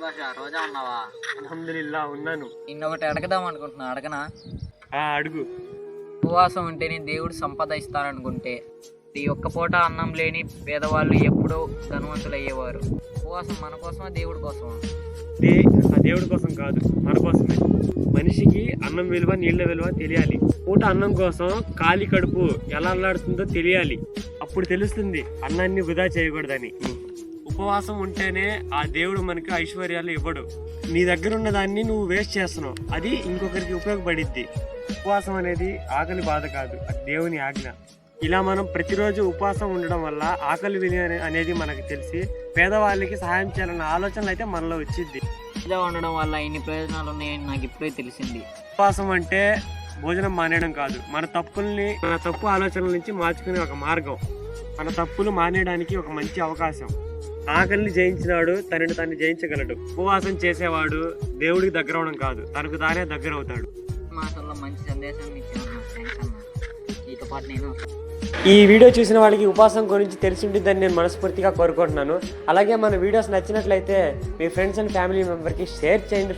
రోజా ఉన్నావా? అల్హమ్దులిల్లా ఉన్నాను. నిన్నొకటి అడగదాం అనుకుంటున్నా, అడగనా? అడుగు. ఉపవాసం ఉంటేనే దేవుడు సంపద ఇస్తారనుకుంటే ఈ ఒక్క పూట అన్నం లేని పేదవాళ్ళు ఎప్పుడో ధనవంతులు అయ్యేవారు. ఉపవాసం మన కోసమా దేవుడి కోసమా? ఆ దేవుడి కోసం కాదు, మన కోసమే. మనిషికి అన్నం విలువ, నీళ్ళ విలువ తెలియాలి. పూట అన్నం కోసం ఖాళీ కడుపు ఎలా అల్లాడుతుందో తెలియాలి. అప్పుడు తెలుస్తుంది అన్నాన్ని వృధా చేయకూడదని. ఉపవాసం ఉంటేనే ఆ దేవుడు మనకి ఐశ్వర్యాలు ఇవ్వడు. నీ దగ్గర ఉన్న దాన్ని నువ్వు వేస్ట్ చేస్తున్నావు, అది ఇంకొకరికి ఉపయోగపడిద్ది. ఉపవాసం అనేది ఆకలి బాధ కాదు, అది దేవుని ఆజ్ఞ. ఇలా మనం ప్రతిరోజు ఉపవాసం ఉండడం వల్ల ఆకలి విలువ అనేది మనకు తెలిసి పేదవాళ్ళకి సహాయం చేయాలన్న ఆలోచనలు అయితే మనలో వచ్చింది. ఇలా ఉండడం వల్ల ఇన్ని ప్రయోజనాలు ఉన్నాయని నాకు ఇప్పుడే తెలిసింది. ఉపవాసం అంటే భోజనం మానేయడం కాదు, మన తప్పు ఆలోచనల నుంచి మార్చుకునే ఒక మార్గం. మన తప్పులు మానేయడానికి ఒక మంచి అవకాశం. ఆకలిని జయించినాడు తనని తాను జయించగలడు. ఉపవాసం చేసేవాడు దేవుడికి దగ్గర అవడం కాదు, తనకు తానే దగ్గర అవుతాడు. మాటల్లో మంచి సందేశాన్ని ఇచ్చాను. నీతో పాటు నేను ఈ వీడియో చూసిన వాళ్ళకి ఉపవాసం గురించి తెలిసి ఉంటుందని నేను మనస్ఫూర్తిగా కోరుకుంటున్నాను. అలాగే మన వీడియోస్ నచ్చినట్లయితే మీ ఫ్రెండ్స్ అండ్ ఫ్యామిలీ మెంబర్కి షేర్ చేయండి.